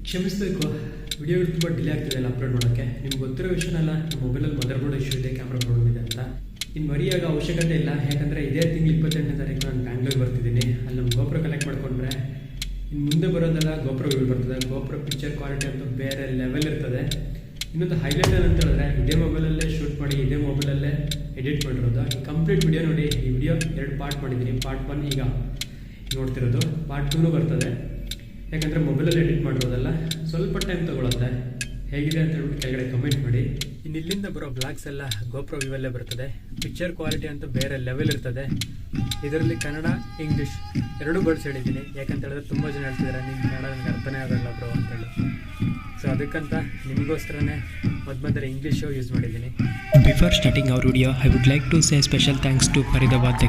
ಕ್ಷಮಿಸಬೇಕು, ವಿಡಿಯೋಗಳು ತುಂಬ ಡಿಲೇ ಆಗ್ತಿದೆ ಅಪ್ಲೋಡ್ ಮಾಡೋಕ್ಕೆ. ನಿಮ್ಗೆ ಗೊತ್ತಿರೋ ವಿಷಯನಲ್ಲ, ನಮ್ಮ ಮೊಬೈಲಲ್ಲಿ ಮದರ್ ಬೋರ್ಡ್ ಇಶ್ಯೂ ಇದೆ, ಕ್ಯಾಮ್ರಾ ಪ್ರಾಬ್ಲಮ್ ಇದೆ ಅಂತ. ಇನ್ನು ಮರಿಯಾಗ ಅವಶ್ಯಕತೆ ಇಲ್ಲ, ಯಾಕಂದರೆ ಇದೇ ತಿಂಗಳು 28ನೇ ತಾರೀಕು ನಾನು ಬ್ಯಾಂಗ್ಳೂರ್ ಬರ್ತಿದ್ದೀನಿ. ಅಲ್ಲಿ ನಮ್ಮ ಗೋಪ್ರೋ ಕಲೆಕ್ಟ್ ಮಾಡಿಕೊಂಡ್ರೆ ಇನ್ನು ಮುಂದೆ ಬರೋದೆಲ್ಲ ಗೋಪ್ರೋ ವ್ಯೂ ಬರ್ತದೆ. ಗೋಪ್ರೋ ಪಿಕ್ಚರ್ ಕ್ವಾಲಿಟಿ ಅಂತೂ ಬೇರೆ ಲೆವೆಲ್ ಇರ್ತದೆ. ಇನ್ನೊಂದು ಹೈಲೈಟ್ ಏನಂತ ಹೇಳಿದ್ರೆ, ಇದೇ ಮೊಬೈಲಲ್ಲೇ ಶೂಟ್ ಮಾಡಿ ಇದೇ ಮೊಬೈಲಲ್ಲೇ ಎಡಿಟ್ ಮಾಡಿರೋದು. ಈ ಕಂಪ್ಲೀಟ್ ವಿಡಿಯೋ ನೋಡಿ. ಈ ವಿಡಿಯೋ 2 ಪಾರ್ಟ್ ಮಾಡಿದ್ದೀನಿ. ಪಾರ್ಟ್ 1 ಈಗ ನೋಡ್ತಿರೋದು, ಪಾರ್ಟ್ 2 ಬರ್ತದೆ. ಯಾಕಂದರೆ ಮೊಬೈಲಲ್ಲಿ ಎಡಿಟ್ ಮಾಡಿರೋದಲ್ಲ, ಸ್ವಲ್ಪ ಟೈಮ್ ತೊಗೊಳುತ್ತೆ. ಹೇಗಿದೆ ಅಂತ ಹೇಳ್ಬಿಟ್ಟು ಕೆಳಗಡೆ ಕಮೆಂಟ್ ಮಾಡಿ. ಇನ್ನು ಇಲ್ಲಿಂದ ಬರೋ ಬ್ಲಾಗ್ಸ್ ಎಲ್ಲ ಗೋಪ್ರೋ ವ್ಯೂವಲ್ಲೇ ಬರ್ತದೆ. ಪಿಕ್ಚರ್ ಕ್ವಾಲಿಟಿ ಅಂತೂ ಬೇರೆ ಲೆವೆಲ್ ಇರ್ತದೆ. ಇದರಲ್ಲಿ ಕನ್ನಡ ಇಂಗ್ಲೀಷ್ 2 ಬರ್ಡ್ಸ್ ಹೇಳಿದ್ದೀನಿ. ಯಾಕಂತ ಹೇಳಿದ್ರೆ ತುಂಬ ಜನ ಹೇಳ್ತಿದ್ದಾರೆ, ನಿಮ್ಮ ಕನ್ನಡ ನನಗೆ ಅರ್ಥನೇ ಆಗಲ್ಲ ಬ್ರೋ ಅಂತೇಳಿ. ಸೊ ಅದಕ್ಕಂತ ನಿಮಗೋಸ್ಕರನೇ ಮಧ್ಯೆ ಇಂಗ್ಲೀಷು ಯೂಸ್ ಮಾಡಿದ್ದೀನಿ. Before starting our video, I would like to say special thanks to Tughlakabad.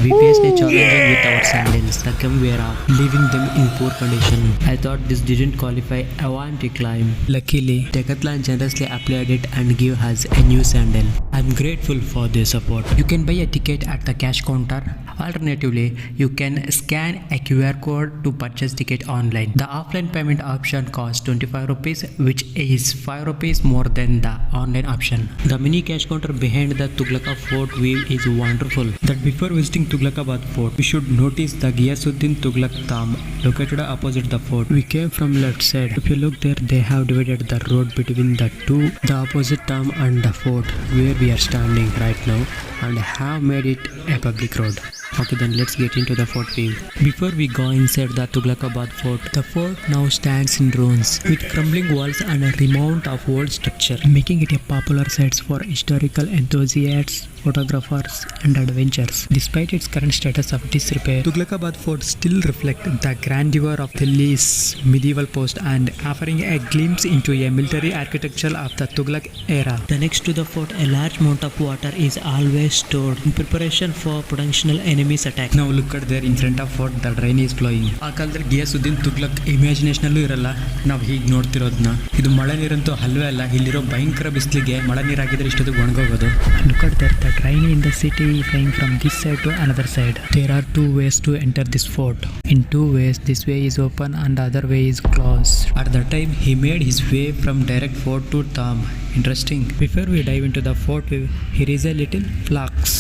We faced a challenge with our sandals. The came were off, leaving them in poor condition. I thought this didn't qualify. I want to climb. Luckily, Tughlaq generously applied it and gave us a new sandal. I'm grateful for their support. You can buy a ticket at the cash counter. Alternatively, you can scan a QR code to purchase ticket online. The offline payment option costs 25 rupees, which is 5 rupees more than the online option. The mini cash counter behind the Tughlakabad Fort view is wonderful. That before visiting Tughlakabad Fort, we should notice the Ghiyasuddin Tughlaq tomb located opposite the fort. We came from left side. If you look there, they have divided the road between the two, the opposite tomb and the fort where we are standing right now, and have made it a public road. Okay, then let's get into the fort view. Before we go inside the Tughlakabad Fort, the fort now stands in ruins with crumbling walls and a remount of old structure, making it a popular site for historical enthusiasts, photographers and adventurers. Despite its current status of disrepair, Tughlakabad Fort still reflects the grandeur of Delhi's medieval post and offering a glimpse into a military architecture of the Tughlaq era. The next to the fort, a large amount of water is always stored in preparation for potential enemies attack. Now look at there in front of fort, the rain is flowing. ಆ ಕಾಲದಲ್ಲಿ Ghiyasuddin Tughlaq imagination ಅಲ್ಲೂ ಇರಲ್ಲ. ನಾವು ಹೀಗೆ ನೋಡ್ತಿರೋದನ್ನ. ಇದು ಮಳೆ ನೀರಂತೂ ಅಲ್ವೇ ಅಲ್ಲ. ಇಲ್ಲಿರೋ ಭಯಂಕರ ಬಿಸಿಲಿಗೆ ಮಳೆ ನೀರಾಗಿದ್ರೆ ಇಷ್ಟೊತ್ತಿಗೆ ಒಣಗೋಗೋದು. Look at that, the rain in the city flying from this side to another side. There are 2 ways to enter this fort. In 2 ways, this way is open and the other way is closed. At that time, he made his way from direct fort to tomb. Interesting. Before we dive into the fort, here is a little flags.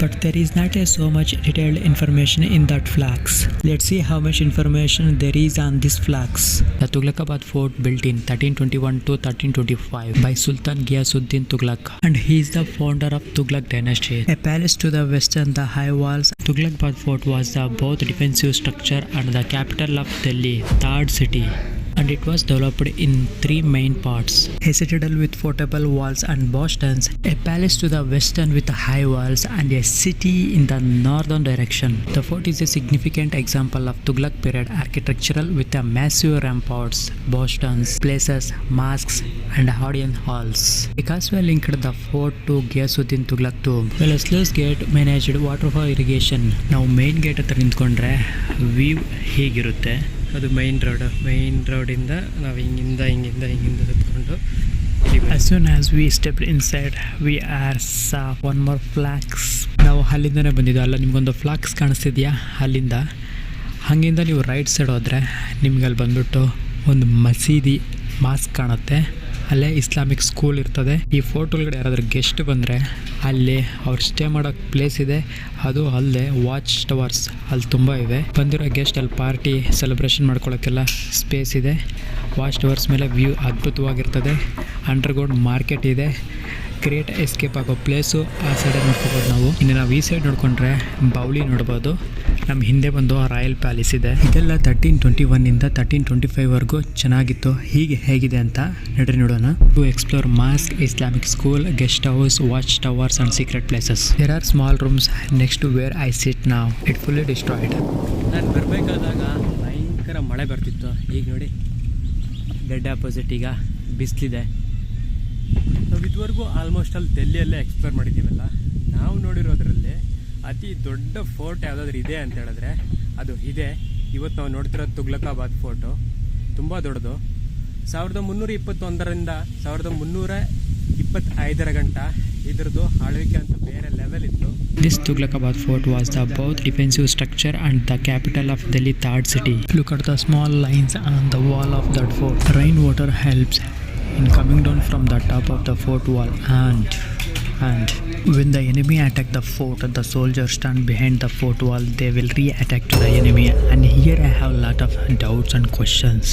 But there is not so much detailed information in that flags. Let's see how much information there is on these flags. The Tughlakabad Fort built in 1321 to 1325 by Sultan Ghiyasuddin Tughlaq, and he is the founder of Tughlaq dynasty. A palace to the west and the high walls. Tughlakabad Fort was the both defensive structure and the capital of Delhi, third city. And it was developed in 3 main parts: a citadel with fortable walls and bastions, a palace to the western with high walls, and a city in the northern direction. The fort is a significant example of Tughlaq period architectural with a massive ramparts, bastions, places, mosques and audience halls. Because we linked the fort to Ghiyasuddin Tughlaq tomb, the sluice gate managed water for irrigation. ನಾವು main gate ಹತ್ರ ನಿಂತ್ಕೊಂಡ್ರೆ view ಹೀಗಿರುತ್ತೆ. ಅದು main ರೋಡಿಂದ ನಾವು ಹಿಂಗಿಂದ ಹತ್ಕೊಂಡು as soon as we stepped inside we saw one more flags. ನಾವು ಅಲ್ಲಿಂದನೇ ಬಂದಿದ್ದು. ಅಲ್ಲ, ನಿಮ್ಗೊಂದು ಫ್ಲಾಗ್ಸ್ ಕಾಣಿಸ್ತಿದ್ಯಾ? ಅಲ್ಲಿಂದ ಹಾಗಿಂದ ನೀವು ರೈಟ್ ಸೈಡ್ ಹೋದರೆ ನಿಮ್ಗೆ ಅಲ್ಲಿ ಬಂದ್ಬಿಟ್ಟು ಒಂದು ಮಸೀದಿ ಮಾಸ್ಕ್ ಕಾಣುತ್ತೆ. ಅಲ್ಲೇ ಇಸ್ಲಾಮಿಕ್ ಸ್ಕೂಲ್ ಇರ್ತದೆ. ಈ ಫೋರ್ಟ್ ಒಳಗಡೆ ಯಾರಾದರೂ ಗೆಸ್ಟ್ ಬಂದರೆ ಅಲ್ಲಿ ಅವ್ರು ಸ್ಟೇ ಮಾಡೋಕ್ಕೆ ಪ್ಲೇಸ್ ಇದೆ. ಅದು ಅಲ್ಲದೆ ವಾಚ್ ಟವರ್ಸ್ ಅಲ್ಲಿ ತುಂಬ ಇವೆ. ಬಂದಿರೋ ಗೆಸ್ಟ್ ಅಲ್ಲಿ ಪಾರ್ಟಿ ಸೆಲೆಬ್ರೇಷನ್ ಮಾಡ್ಕೊಳ್ಳೋಕ್ಕೆಲ್ಲ ಸ್ಪೇಸ್ ಇದೆ. ವಾಚ್ ಟವರ್ಸ್ ಮೇಲೆ ವ್ಯೂ ಅದ್ಭುತವಾಗಿರ್ತದೆ. ಅಂಡರ್ಗ್ರೌಂಡ್ ಮಾರ್ಕೆಟ್ ಇದೆ. ಗ್ರೇಟ್ ಎಸ್ಕೇಪ್ ಆಗೋ ಪ್ಲೇಸು ಆ ಸೈಡಲ್ಲಿ ನೋಡ್ಕೋಬೋದು ನಾವು. ಇನ್ನು ನಾವು ಈ ಸೈಡ್ ನೋಡಿಕೊಂಡ್ರೆ ಬೌಲಿ ನೋಡ್ಬೋದು. ನಮ್ಮ ಹಿಂದೆ ಬಂದು ರಾಯಲ್ ಪ್ಯಾಲೇಸ್ ಇದೆ. ಇದೆಲ್ಲ 1321 1325ವರೆಗೂ ಚೆನ್ನಾಗಿತ್ತು. ಹೀಗೆ ಹೇಗಿದೆ ಅಂತ ನಡ್ರಿ ನೋಡೋಣ. To explore mosque, Islamic school, guest house, watch towers and secret places. There are small rooms next to where I sit now. It fully destroyed. ನಾನು ಬರಬೇಕಾದಾಗ ಭಯಂಕರ ಮಳೆ ಬರ್ತಿತ್ತು. ಈಗ ನೋಡಿ ಡೆಡ್ ಆಪೋಸಿಟ್ ಈಗ ಬಿಸಿಲಿದೆ. ನಾವು ಇದುವರೆಗೂ ಆಲ್ಮೋಸ್ಟ್ ಅಲ್ಲಿ ಡೆಲ್ಲಿಯಲ್ಲೇ ಎಕ್ಸ್ಪ್ಲೋರ್ ಮಾಡಿದ್ದೀವಲ್ಲ. ನಾವು ನೋಡಿರೋದ್ರಲ್ಲಿ ಅತಿ ದೊಡ್ಡ ಫೋರ್ಟ್ ಯಾವುದಾದ್ರೂ ಇದೆ ಅಂತ ಹೇಳಿದ್ರೆ ಅದು ಇದೆ. ಇವತ್ತು ನಾವು ನೋಡ್ತಿರೋದು ತುಗ್ಲಕಾಬಾದ್ ಫೋರ್ಟು. ತುಂಬ ದೊಡ್ಡದು. 1321 1325 ಗಂಟ ಇದ್ರದ್ದು ಆಳ್ವಿಕೆ ಅಂತ ಬೇರೆ ಲೆವೆಲ್ ಇತ್ತು. This Tughlakabad Fort was the both defensive structure and the capital of Delhi third city. Look at the small lines on the wall of that fort. Rainwater helps in coming down from the top of the fort wall and when the enemy attack the fort, the soldiers stand behind the fort wall. They will re-attack to the enemy. And here I have a lot of doubts and questions.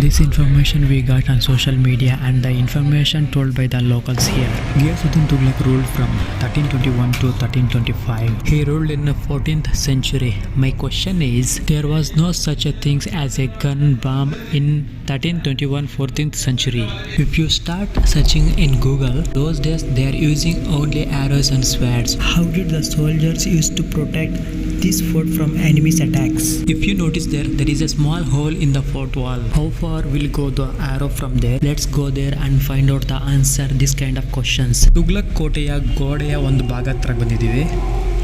This information we got on social media and the information told by the locals here. Ghiyasuddin Tughlaq ruled from 1321 to 1325. He ruled in the 14th century. My question is, there was no such a thing as a gun bomb in 1321 14th century. If you start searching in Google, those days they are using only arrows and swords. How did the soldiers used to protect this fort from enemies attacks? If you notice there is a small hole in the fort wall. How far will go the arrow from there? Let's go there and find out the answer this kind of questions. Tughlaq ಕೋಟೆಯ ಗೋಡೆಯ ಒಂದು ಭಾಗ ಹತ್ರ ಬಂದಿದ್ದೀವಿ.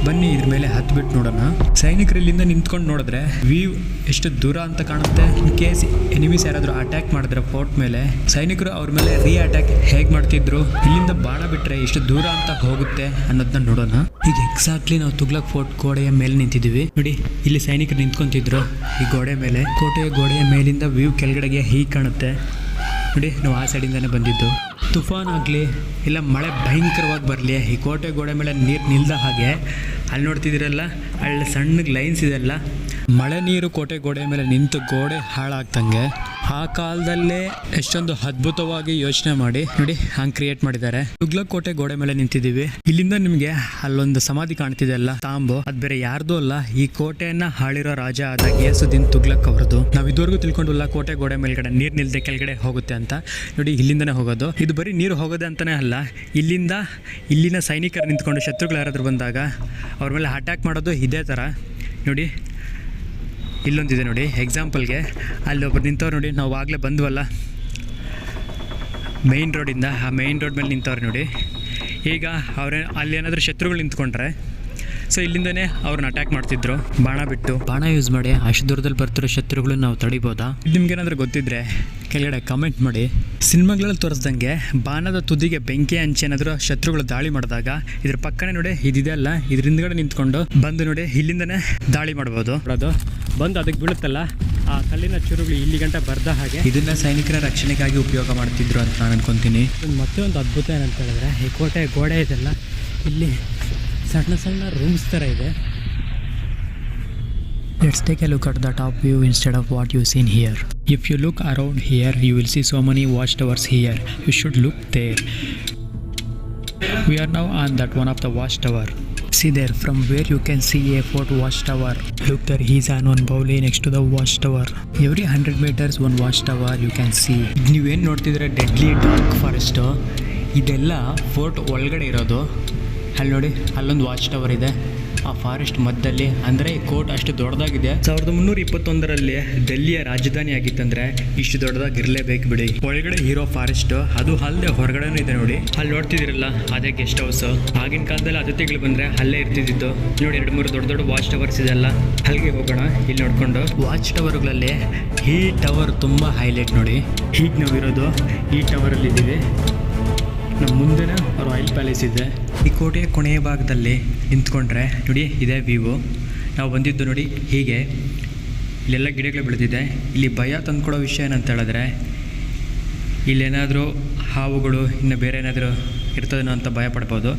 ಬನ್ನಿ ಇದ್ರ ಮೇಲೆ ಹತ್ಬಿಟ್ಟು ನೋಡೋಣ. ಸೈನಿಕರು ಇಲ್ಲಿಂದ ನಿಂತ್ಕೊಂಡು ನೋಡಿದ್ರೆ ವ್ಯೂ ಎಷ್ಟು ದೂರ ಅಂತ ಕಾಣುತ್ತೆ. ಇನ್ ಕೇಸ್ ಎನಿಮೀಸ್ ಯಾರಾದರೂ ಅಟ್ಯಾಕ್ ಮಾಡಿದ್ರೆ ಫೋರ್ಟ್ ಮೇಲೆ, ಸೈನಿಕರು ಅವ್ರ ಮೇಲೆ ರೀ ಅಟ್ಯಾಕ್ ಹೇಗೆ ಮಾಡ್ತಿದ್ರು, ಇಲ್ಲಿಂದ ಬಾಣ ಬಿಟ್ರೆ ಎಷ್ಟು ದೂರ ಅಂತ ಹೋಗುತ್ತೆ ಅನ್ನೋದನ್ನ ನೋಡೋಣ. ಈಗ ಎಕ್ಸಾಕ್ಟ್ಲಿ ನಾವು ತುಗ್ಲಕ್ ಫೋರ್ಟ್ ಗೋಡೆಯ ಮೇಲೆ ನಿಂತಿದ್ದೀವಿ. ನೋಡಿ, ಇಲ್ಲಿ ಸೈನಿಕರು ನಿಂತ್ಕೊಂತಿದ್ರು ಈ ಗೋಡೆ ಮೇಲೆ. ಕೋಟೆಯ ಗೋಡೆಯ ಮೇಲಿಂದ ವ್ಯೂ ಕೆಳಗಡೆಗೆ ಹೀಗೆ ಕಾಣುತ್ತೆ. ನೋಡಿ, ನಾವು ಆ ಸೈಡಿಂದಾನೆ ಬಂದಿದ್ದು. ತುಫಾನ್ ಆಗಲಿ ಇಲ್ಲ ಮಳೆ ಭಯಂಕರವಾಗಿ ಬರಲಿ, ಈ ಕೋಟೆ ಗೋಡೆ ಮೇಲೆ ನೀರು ನಿಲ್ದ ಹಾಗೆ ಅಲ್ಲಿ ನೋಡ್ತಿದ್ದೀರಲ್ಲ, ಅಲ್ಲಿ ಸಣ್ಣಗೆ ಲೈನ್ಸ್ ಇದೆಲ್ಲ, ಮಳೆ ನೀರು ಕೋಟೆ ಗೋಡೆ ಮೇಲೆ ನಿಂತು ಗೋಡೆ ಹಾಳಾಗ್ತಂಗೆ ಆ ಕಾಲದಲ್ಲೇ ಎಷ್ಟೊಂದು ಅದ್ಭುತವಾಗಿ ಯೋಚನೆ ಮಾಡಿ ನೋಡಿ ಹಂಗೆ ಕ್ರಿಯೇಟ್ ಮಾಡಿದ್ದಾರೆ. ತುಗ್ಲಕ್ ಕೋಟೆ ಗೋಡೆ ಮೇಲೆ ನಿಂತಿದ್ದೀವಿ. ಇಲ್ಲಿಂದ ನಿಮಗೆ ಅಲ್ಲೊಂದು ಸಮಾಧಿ ಕಾಣ್ತಿದೆ ಅಲ್ಲ, ತಾಂಬು, ಅದು ಬೇರೆ ಯಾರ್ದು ಅಲ್ಲ, ಈ ಕೋಟೆಯನ್ನ ಆಳಿರೋ ರಾಜ ಆದ ಘಿಯಾಸುದ್ದೀನ್ ತುಗ್ಲಕ್ ಅವರದು. ನಾವು ಇದುವರೆಗೂ ತಿಳ್ಕೊಂಡಲ್ಲ ಕೋಟೆ ಗೋಡೆ ಮೇಲ್ಗಡೆ ನೀರು ನಿಲ್ದೆ ಕೆಳಗಡೆ ಹೋಗುತ್ತೆ ಅಂತ. ನೋಡಿ, ಇಲ್ಲಿಂದನೇ ಹೋಗೋದು. ಇದು ಬರೀ ನೀರು ಹೋಗೋದೆ ಅಂತಾನೆ ಅಲ್ಲ, ಇಲ್ಲಿನ ಸೈನಿಕರು ನಿಂತ್ಕೊಂಡು ಶತ್ರುಗಳು ಯಾರಾದರೂ ಬಂದಾಗ ಅವ್ರ ಮೇಲೆ ಅಟ್ಯಾಕ್ ಮಾಡೋದು ಇದೇ ಥರ. ನೋಡಿ, ಇಲ್ಲೊಂದಿದೆ ನೋಡಿ ಎಕ್ಸಾಂಪಲ್ಗೆ, ಅಲ್ಲಿ ಒಬ್ಬರು ನಿಂತವ್ರು ನೋಡಿ. ನಾವು ಆಗಲೇ ಬಂದ್ವಲ್ಲ ಮೇಯ್ನ್ ರೋಡಿಂದ, ಆ ಮೇಯ್ನ್ ರೋಡ್ ಮೇಲೆ ನಿಂತವ್ರು ನೋಡಿ. ಈಗ ಅಲ್ಲಿ ಏನಾದರೂ ಶತ್ರುಗಳು ನಿಂತ್ಕೊಂಡ್ರೆ ಸೊ ಇಲ್ಲಿಂದನೇ ಅವ್ರನ್ನ ಅಟ್ಯಾಕ್ ಮಾಡ್ತಿದ್ರು ಬಾಣ ಬಿಟ್ಟು. ಬಾಣ ಯೂಸ್ ಮಾಡಿ ಅಷ್ಟು ದೂರದಲ್ಲಿ ಬರ್ತಿರೋ ಶತ್ರುಗಳು ನಾವು ತಡಿಬೋದಾ? ನಿಮ್ಗೇನಾದರೂ ಗೊತ್ತಿದ್ರೆ ಕೆಳಗಡೆ ಕಮೆಂಟ್ ಮಾಡಿ. ಸಿನಿಮಾಗಳಲ್ಲಿ ತೋರಿಸ್ದಂಗೆ ಬಾಣದ ತುದಿಗೆ ಬೆಂಕಿ ಹಂಚಿ ಏನಾದರೂ ಶತ್ರುಗಳು ದಾಳಿ ಮಾಡಿದಾಗ ಇದ್ರ ಪಕ್ಕನೇ ನೋಡಿ ಇದಿದೆ ಅಲ್ಲ, ಇದ್ರ ಹಿಂದ್ಗಡೆ ನಿಂತ್ಕೊಂಡು ಬಂದು ನೋಡಿ ಇಲ್ಲಿಂದನೇ ದಾಳಿ ಮಾಡ್ಬೋದು. ಅದು ಬಂದು ಅದಕ್ಕೆ ಬೀಳುತ್ತಲ್ಲ, ಆ ಕಲ್ಲಿನ ಚುರುಗಳು ಇಲ್ಲಿ ಗಂಟ ಬರ್ದ ಹಾಗೆ ಇದನ್ನ ಸೈನಿಕರ ರಕ್ಷಣೆಗಾಗಿ ಉಪಯೋಗ ಮಾಡ್ತಿದ್ರು ಅಂತ ನಾನು ಅನ್ಕೊಂತೀನಿ. ಮತ್ತೆ ಒಂದು ಅದ್ಭುತ ಏನಂತ ಹೇಳಿದ್ರೆ, ಈ ಕೋಟೆ ಗೋಡೆ ಇದೆಲ್ಲ, ಇಲ್ಲಿ ಸಣ್ಣ ಸಣ್ಣ ರೂಮ್ಸ್ ಥರ ಇದೆ. Let's take a look at the top view instead of what you seen here. If you look around here, you will see so many watchtowers here. You should look there. We are now on that one of the watchtower. See there, from where you can see a fort watchtower. Look there, he's on one bowley next to the watchtower. Every 100 meters one watchtower you can see. ನೀವೇನು ನೋಡ್ತಿದ್ರೆ deadly dark forest, ಇದೆಲ್ಲ fort ಒಳಗಡೆ ಇರೋದು. ಅಲ್ಲಿ ನೋಡಿ, ಅಲ್ಲೊಂದು watch tower ಇದೆ ಆ ಫಾರೆಸ್ಟ್ ಮಧ್ಯದಲ್ಲಿ. ಅಂದರೆ ಈ ಕೋರ್ಟ್ ಅಷ್ಟು ದೊಡ್ಡದಾಗಿದೆ. 1321ರಲ್ಲಿ ಡೆಲ್ಲಿಯ ರಾಜಧಾನಿ ಆಗಿತ್ತಂದರೆ ಇಷ್ಟು ದೊಡ್ಡದಾಗಿರಲೇಬೇಕು ಬಿಡಿ. ಒಳಗಡೆ ಇರೋ ಫಾರೆಸ್ಟ್, ಅದು ಅಲ್ಲದೆ ಹೊರಗಡೆನೂ ಇದೆ ನೋಡಿ. ಅಲ್ಲಿ ನೋಡ್ತಿದ್ದೀರಲ್ಲ, ಅದೇ ಗೆಸ್ಟ್ ಹೌಸ್. ಆಗಿನ ಕಾಲದಲ್ಲಿ ಅತಿಥಿಗಳು ಬಂದರೆ ಅಲ್ಲೇ ಇರ್ತಿದ್ದು. ನೋಡಿ, 2-3 ದೊಡ್ಡ ವಾಚ್ ಟವರ್ಸ್ ಇದೆಲ್ಲ. ಅಲ್ಲಿಗೆ ಹೋಗೋಣ. ಇಲ್ಲಿ ನೋಡಿಕೊಂಡು ವಾಚ್ ಟವರ್ಗಳಲ್ಲಿ ಈ ಟವರ್ ತುಂಬ ಹೈಲೈಟ್ ನೋಡಿ. ಈಗ ನಾವಿರೋದು ಈ ಟವರಲ್ಲಿ ಇದ್ದೀವಿ. ನಮ್ಮ ಮುಂದೆನೇ ರಾಯಲ್ ಪ್ಯಾಲೇಸ್ ಇದೆ. ಈ ಕೋಟೆಯ ಕೊನೆಯ ಭಾಗದಲ್ಲಿ ನಿಂತ್ಕೊಂಡ್ರೆ ನೋಡಿ ಇದೇ ವ್ಯೂ. ನಾವು ಬಂದಿದ್ದು ನೋಡಿ ಹೀಗೆ, ಇಲ್ಲೆಲ್ಲ ಗಿಡಗಳು ಬೆಳೆದಿದೆ. ಇಲ್ಲಿ ಭಯ ತಂದ್ಕೊಡೋ ವಿಷಯ ಏನಂತ ಹೇಳಿದ್ರೆ, ಇಲ್ಲೇನಾದರೂ ಹಾವುಗಳು ಇನ್ನು ಬೇರೆ ಏನಾದರೂ ಇರ್ತದೇನೋ ಅಂತ ಭಯ ಪಡ್ಬೋದು.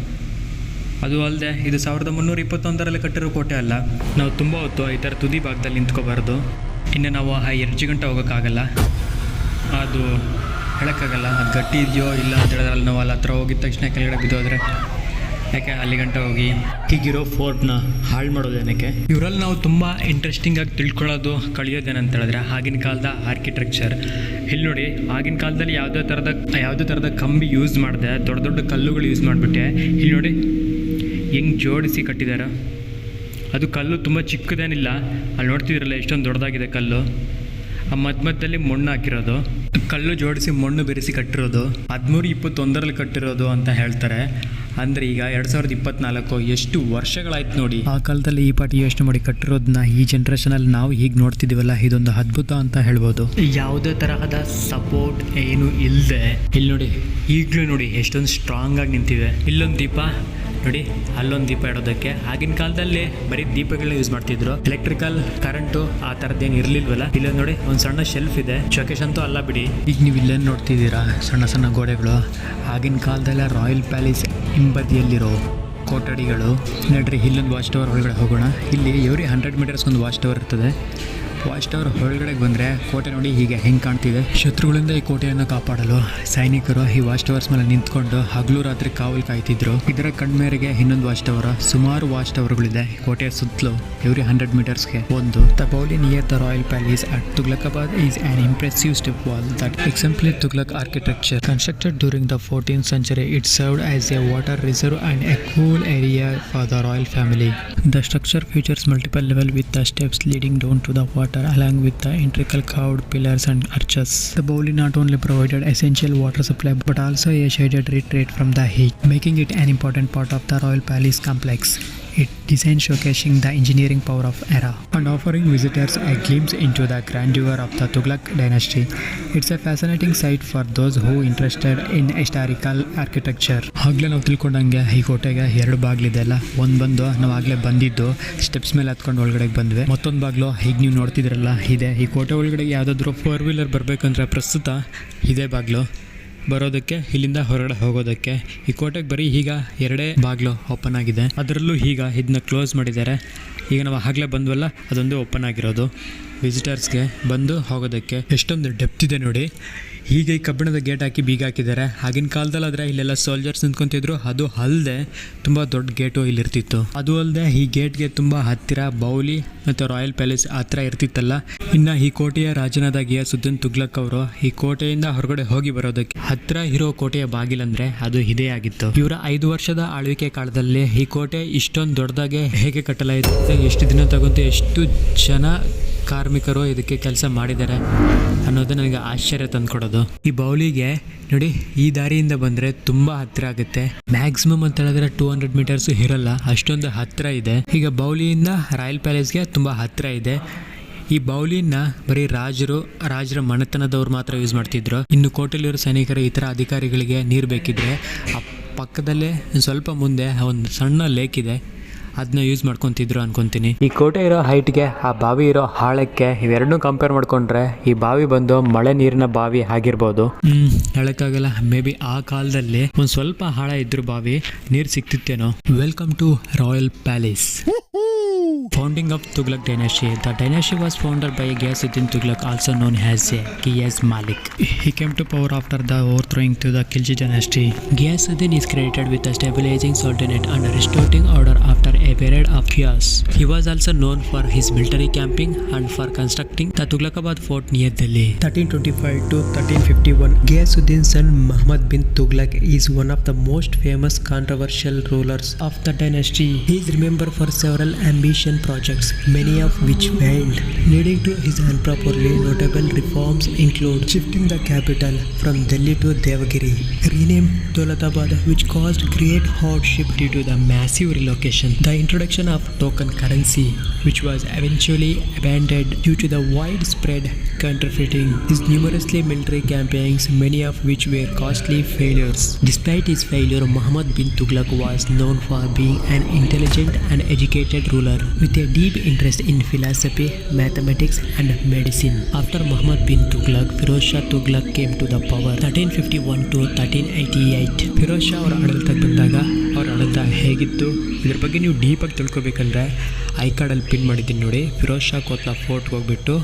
ಅದು ಅಲ್ಲದೆ ಇದು 1321ರಲ್ಲಿ ಕಟ್ಟಿರೋ ಕೋಟೆ ಅಲ್ಲ. ನಾವು ತುಂಬ ಹೊತ್ತು ಈ ಥರ ತುದಿ ಭಾಗದಲ್ಲಿ ನಿಂತ್ಕೋಬಾರ್ದು. ಇನ್ನು ನಾವು ಆ ಎಡ್ಜ್ ಗಂಟೆ ಹೋಗೋಕ್ಕಾಗಲ್ಲ, ಅದು ಹೇಳೋಕ್ಕಾಗಲ್ಲ ಅದು ಗಟ್ಟಿ ಇದೆಯೋ ಇಲ್ಲ ಅಂತ ಹೇಳಿದ್ರಲ್ಲಿ. ನಾವು ಅಲ್ಲಿ ಹತ್ರ ಹೋಗಿದ ತಕ್ಷಣ ಕೆಳಗಡೆ ಬಿದ್ದೋದ್ರೆ ಯಾಕೆ ಅಲ್ಲಿ ಗಂಟೆ ಹೋಗಿ ಹೀಗಿರೋ ಫೋರ್ಟ್ನ ಹಾಳು ಮಾಡೋದೇನಕ್ಕೆ? ಇವರಲ್ಲಿ ನಾವು ತುಂಬ ಇಂಟ್ರೆಸ್ಟಿಂಗಾಗಿ ತಿಳ್ಕೊಳ್ಳೋದು ಕಳಿಯೋದೇನಂತ ಹೇಳಿದ್ರೆ ಆಗಿನ ಕಾಲದ ಆರ್ಕಿಟೆಕ್ಚರ್. ಇಲ್ಲಿ ನೋಡಿ, ಆಗಿನ ಕಾಲದಲ್ಲಿ ಯಾವುದೇ ಥರದ ಕಂಬಿ ಯೂಸ್ ಮಾಡಿದೆ, ದೊಡ್ಡ ದೊಡ್ಡ ಕಲ್ಲುಗಳು ಯೂಸ್ ಮಾಡಿಬಿಟ್ಟೆ. ಇಲ್ಲಿ ನೋಡಿ ಹೆಂಗೆ ಜೋಡಿಸಿ ಕಟ್ಟಿದ್ದಾರೆ. ಅದು ಕಲ್ಲು ತುಂಬ ಚಿಕ್ಕದೇನಿಲ್ಲ. ಅಲ್ಲಿ ನೋಡ್ತಿದ್ರಲ್ಲ ಎಷ್ಟೊಂದು ದೊಡ್ಡದಾಗಿದೆ ಕಲ್ಲು. ಆ ಮಧ್ಯದಲ್ಲಿ ಮಣ್ಣು ಹಾಕಿರೋದು, ಕಲ್ಲು ಜೋಡಿಸಿ ಮಣ್ಣು ಬೆರೆಸಿ ಕಟ್ಟಿರೋದು. 1321ರಲ್ಲಿ ಕಟ್ಟಿರೋದು ಅಂತ ಹೇಳ್ತಾರೆ. ಅಂದರೆ ಈಗ 2024 ಎಷ್ಟು ವರ್ಷಗಳಾಯ್ತು ನೋಡಿ. ಆ ಕಾಲದಲ್ಲಿ ಈ ಪಾಟಿ ಯೋಚನೆ ಮಾಡಿ ಕಟ್ಟಿರೋದನ್ನ ಈ ಜನ್ರೇಷನಲ್ಲಿ ನಾವು ಹೀಗೆ ನೋಡ್ತಿದ್ದೀವಲ್ಲ, ಇದೊಂದು ಅದ್ಭುತ ಅಂತ ಹೇಳ್ಬೋದು. ಯಾವುದೇ ತರಹದ ಸಪೋರ್ಟ್ ಏನು ಇಲ್ಲದೆ ಇಲ್ಲಿ ನೋಡಿ, ಈಗಲೂ ನೋಡಿ ಎಷ್ಟೊಂದು ಸ್ಟ್ರಾಂಗ್ ಆಗಿ ನಿಂತಿವೆ. ಇಲ್ಲೊಂದು ದೀಪ ನೋಡಿ, ಅಲ್ಲೊಂದು ದೀಪ ಇಡೋದಕ್ಕೆ. ಆಗಿನ ಕಾಲದಲ್ಲಿ ಬರೀ ದೀಪಗಳನ್ನ ಯೂಸ್ ಮಾಡ್ತಿದ್ರು, ಎಲೆಕ್ಟ್ರಿಕಲ್ ಕರೆಂಟು ಆ ಥರದ್ದೇನು ಇರಲಿಲ್ವಲ್ಲ. ಇಲ್ಲೊಂದು ನೋಡಿ ಒಂದು ಸಣ್ಣ ಶೆಲ್ಫ್ ಇದೆ, ಶೋಕೇಶ್ ಅಂತೂ ಅಲ್ಲ ಬಿಡಿ. ಈಗ ನೀವು ಇಲ್ಲೇನು ನೋಡ್ತಿದ್ದೀರಾ, ಸಣ್ಣ ಸಣ್ಣ ಗೋಡೆಗಳು. ಆಗಿನ ಕಾಲದಲ್ಲ ರಾಯಲ್ ಪ್ಯಾಲೇಸ್ ಹಿಂಬದಿಯಲ್ಲಿರೋ ಕೊಠಡಿಗಳು ನೋಡ್ರಿ. ಇಲ್ಲೊಂದು ವಾಚ್ ಟವರ್ ಒಳಗಡೆ ಹೋಗೋಣ. ಇಲ್ಲಿ ಎವ್ರಿ 100 ಮೀಟರ್ಸ್ ಒಂದು ವಾಚ್ ಟವರ್ ಇರ್ತದೆ. ವಾಚ್ ಟವರ್ ಒಳಗಡೆ ಬಂದರೆ ಕೋಟೆ ನೋಡಿ ಹೀಗೆ ಹೆಂಗೆ ಕಾಣ್ತಿದೆ. ಶತ್ರುಗಳಿಂದ ಈ ಕೋಟೆಯನ್ನು ಕಾಪಾಡಲು ಸೈನಿಕರು ಈ ವಾಚ್ ಟವರ್ಸ್ ಮೇಲೆ ನಿಂತ್ಕೊಂಡು ಹಗಲು ರಾತ್ರಿ ಕಾವಲು ಕಾಯ್ತಿದ್ರು. ಇದರ ಕಣ್ಮೇರೆಗೆ ಇನ್ನೊಂದು ವಾಚ್ ಟವರ್, ಸುಮಾರು ವಾಚ್ ಟವರ್ಗಳಿದೆ ಕೋಟೆಯ ಸುತ್ತಲೂ ಎವ್ರಿ 100 ಮೀಟರ್ಸ್ಗೆ ಒಂದು. The baoli near the royal palace at Tughlakabad is an impressive step wall that exemplifies Tughlaq architecture. Constructed during the 14th century, it served as a water reserve and a cool area for the royal family. The structure features multiple levels with the steps leading down to the water, along with the intricate carved pillars and arches. The Bowli not only provided essential water supply but also a shaded retreat from the heat, making it an important part of the royal palace complex. Its design showcasing the engineering power of era and offering visitors a glimpse into the grandeur of the Tughlaq dynasty. It's a fascinating sight for those who interested in historical architecture. ಆಗಲೇ ನಾವು ತಿಳ್ಕೊಂಡಂಗೆ ಈ ಕೋಟೆಗೆ 2 ಬಾಗಿಲಿದೆ ಅಲ್ಲ. ಒಂದು ಬಂದು ನಾವು ಆಗಲೇ ಬಂದಿದ್ದು ಸ್ಟೆಪ್ಸ್ ಮೇಲೆ ಹತ್ಕೊಂಡು ಒಳಗಡೆ ಬಂದ್ವಿ. ಮತ್ತೊಂದು ಬಾಗಿಲು ಈಗ ನೀವು ನೋಡ್ತಿದ್ರಲ್ಲ ಇದೆ. ಈ ಕೋಟೆ ಒಳಗಡೆ ಯಾವುದಾದ್ರೂ 4 ವೀಲರ್ ಬರಬೇಕಂದ್ರೆ ಪ್ರಸ್ತುತ ಇದೇ ಬಾಗಿಲು ಬರೋದಕ್ಕೆ, ಇಲ್ಲಿಂದ ಹೊರಗಡೆ ಹೋಗೋದಕ್ಕೆ. ಈ ಕೋಟೆಗೆ ಬರೀ ಈಗ 2 ಬಾಗಿಲು ಓಪನ್ ಆಗಿದೆ, ಅದರಲ್ಲೂ ಈಗ ಇದನ್ನ ಕ್ಲೋಸ್ ಮಾಡಿದ್ದಾರೆ. ಈಗ ನಾವು ಆಗಲೇ ಬಂದ್ವಲ್ಲ, ಅದೊಂದು ಓಪನ್ ಆಗಿರೋದು ವಿಸಿಟರ್ಸ್ಗೆ ಬಂದು ಹೋಗೋದಕ್ಕೆ. ಎಷ್ಟೊಂದು ಡೆಪ್ತ್ ಇದೆ ನೋಡಿ. ಈಗ ಈ ಕಬ್ಬಿಣದ ಗೇಟ್ ಹಾಕಿ ಬೀಗ ಹಾಕಿದ್ದಾರೆ. ಆಗಿನ ಕಾಲದಲ್ಲಿ ಆದರೆ ಇಲ್ಲೆಲ್ಲ ಸೋಲ್ಜರ್ಸ್ ನಿಂತ್ಕೊಂತಿದ್ರು. ಅದು ಅಲ್ಲದೆ ತುಂಬ ದೊಡ್ಡ ಗೇಟು ಇಲ್ಲಿರ್ತಿತ್ತು. ಅದು ಅಲ್ಲದೆ ಈ ಗೇಟ್ಗೆ ತುಂಬ ಹತ್ತಿರ ಬೌಲಿ ಮತ್ತು ರಾಯಲ್ ಪ್ಯಾಲೇಸ್ ಹತ್ರ ಇರ್ತಿತ್ತಲ್ಲ. ಇನ್ನು ಈ ಕೋಟೆಯ ರಾಜನಾದ ಗಿಯಾಸುದ್ದೀನ್ ತುಘ್ಲಕ್ ಅವರು ಈ ಕೋಟೆಯಿಂದ ಹೊರಗಡೆ ಹೋಗಿ ಬರೋದಕ್ಕೆ ಹತ್ತಿರ ಇರೋ ಕೋಟೆಯ ಬಾಗಿಲಂದ್ರೆ ಅದು ಇದೇ ಆಗಿತ್ತು. ಇವರ 5 ವರ್ಷದ ಆಳ್ವಿಕೆ ಕಾಲದಲ್ಲಿ ಈ ಕೋಟೆ ಇಷ್ಟೊಂದು ದೊಡ್ಡದಾಗೆ ಹೇಗೆ ಕಟ್ಟಲಾಯಿತು, ಎಷ್ಟು ದಿನ ತಗೊಂತು, ಎಷ್ಟು ಜನ ಕಾರ್ಮಿಕರು ಇದಕ್ಕೆ ಕೆಲಸ ಮಾಡಿದ್ದಾರೆ ಅನ್ನೋದು ನನಗೆ ಆಶ್ಚರ್ಯ ತಂದುಕೊಡೋದು. ಈ ಬೌಲಿಗೆ ನೋಡಿ, ಈ ದಾರಿಯಿಂದ ಬಂದರೆ ತುಂಬ ಹತ್ತಿರ ಆಗುತ್ತೆ. ಮ್ಯಾಕ್ಸಿಮಮ್ ಅಂತ ಹೇಳಿದ್ರೆ 200 ಮೀಟರ್ಸ್ ಇರಲ್ಲ, ಅಷ್ಟೊಂದು ಹತ್ತಿರ ಇದೆ. ಈಗ ಬೌಲಿಯಿಂದ ರಾಯಲ್ ಪ್ಯಾಲೇಸ್ಗೆ ತುಂಬ ಹತ್ತಿರ ಇದೆ. ಈ ಬೌಲಿನ ಬರೀ ರಾಜರ ಮನೆತನದವ್ರು ಮಾತ್ರ ಯೂಸ್ ಮಾಡ್ತಿದ್ರು. ಇನ್ನು ಕೋಟೆಯಲ್ಲಿರೋ ಸೈನಿಕರು ಇತರ ಅಧಿಕಾರಿಗಳಿಗೆ ನೀರು ಬೇಕಿದ್ರೆ ಆ ಪಕ್ಕದಲ್ಲೇ ಸ್ವಲ್ಪ ಮುಂದೆ ಒಂದು ಸಣ್ಣ ಲೇಕ್ ಇದೆ, ಅದನ್ನ ಯೂಸ್ ಮಾಡ್ಕೊತಿದ್ರು ಅನ್ಕೊಂತೀನಿ. ಈ ಕೋಟೆ ಇರೋ ಹೈಟ್ಗೆ ಆ ಬಾವಿ ಇರೋ ಆಳಕ್ಕೆ ಇವೆರಡನ್ನೂ ಕಂಪೇರ್ ಮಾಡ್ಕೊಂಡ್ರೆ ಈ ಬಾವಿ ಬಂದು ಮಳೆ ನೀರಿನ ಬಾವಿ ಆಗಿರ್ಬೋದು. ಹೇಳಕ್ಕಾಗಲ್ಲ, ಮೇ ಬಿ ಆ ಕಾಲದಲ್ಲಿ ಒಂದು ಸ್ವಲ್ಪ ಆಳ ಇದ್ರು ಬಾವಿ ನೀರು ಸಿಕ್ತಿತ್ತೇನೋ. Welcome to royal palace. Founding of Tughlaq dynasty. The dynasty was founded by Ghiyasuddin Tughlaq, also known as Ghiyas Malik. He came to power after the overthrowing to the Khilji dynasty. Ghiyasuddin is credited with stabilizing sultanate and restoring order after a period of chaos. He was also known for his military camping and for constructing the Tughlakabad Fort near Delhi. 1325 to 1351. Ghiyasuddin's son Muhammad bin Tughlaq is one of the most famous controversial rulers of the dynasty. He is remembered for several ambitious projects, many of which failed, leading to his improperly. Notable reforms include shifting the capital from Delhi to Devagiri, renamed Tughlakabad, which caused great hardship due to the massive relocation. The introduction of token currency, which was eventually abandoned due to the widespread counterfeiting. His numerously military campaigns, many of which were costly failures. Despite his failure, Muhammad bin Tughlaq was known for being an intelligent and educated ruler with a deep interest in philosophy, mathematics and medicine. After Muhammad bin Tughlaq, Firoz Shah Tughlaq came to the power 1351 to 1388. Firoz Shah ಅವರ ಆಡಳಿತಕ್ಕೆ ಬಂದಾಗ ಅವ್ರ ಆಡಳಿತ ಹೇಗಿತ್ತು ಇದ್ರ ಬಗ್ಗೆ ನೀವು ಡೀಪಾಗಿ ತಿಳ್ಕೊಬೇಕಂದ್ರೆ ಐ ಕಾರ್ಡಲ್ಲಿ ಪಿನ್ ಮಾಡಿದ್ದೀನಿ ನೋಡಿ. ಫಿರೋಜ್ ಶಾ ಕೋತ್ಲಾ ಫೋರ್ಟ್ಗೆ ಹೋಗ್ಬಿಟ್ಟು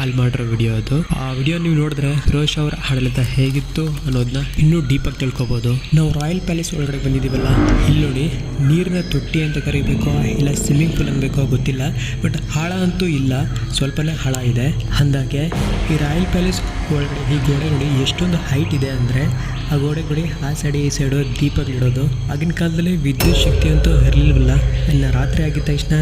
ಅಲ್ಲಿ ಮಾಡಿರೋ ವಿಡಿಯೋ ಅದು. ಆ ವಿಡಿಯೋ ನೀವು ನೋಡಿದ್ರೆ ಫಿರೋಜ್ ಶಾ ಅವರ ಆಡಳಿತ ಹೇಗಿತ್ತು ಅನ್ನೋದನ್ನ ಇನ್ನೂ ಡೀಪಾಗಿ ತಿಳ್ಕೊಬೋದು. ನಾವು ರಾಯಲ್ ಪ್ಯಾಲೇಸ್ ಒಳಗಡೆ ಬಂದಿದ್ದೀವಲ್ಲ, ಇಲ್ಲಿ ನೋಡಿ ನೀರಿನ ತೊಟ್ಟಿ ಅಂತ ಕರಿಬೇಕೋ ಇಲ್ಲ ಸ್ವಿಮ್ಮಿಂಗ್ ಪೂಲ್ ಅನ್ಬೇಕೋ ಗೊತ್ತಿಲ್ಲ, ಬಟ್ ಹಾಳ ಅಂತೂ ಇಲ್ಲ, ಸ್ವಲ್ಪನೇ ಹಾಳ ಇದೆ. ಅಂದಾಗೆ ಈ ರಾಯಲ್ ಪ್ಯಾಲೇಸ್ ಒಳಗಡೆ ಈ ಗೋಡೆ ನೋಡಿ ಎಷ್ಟೊಂದು ಹೈಟ್ ಇದೆ ಅಂದರೆ ಆ ಗೋಡೆ ಆ ಸೈಡ್ ಈ ಸೈಡು ದೀಪಗಳಿಡೋದು. ಆಗಿನ ಕಾಲದಲ್ಲಿ ವಿದ್ಯುತ್ ಶಕ್ತಿ ಅಂತೂ ಇರಲಿಲ್ವಲ್ಲ, ಇನ್ನು ರಾತ್ರಿ ಆಗಿದ ತಕ್ಷಣ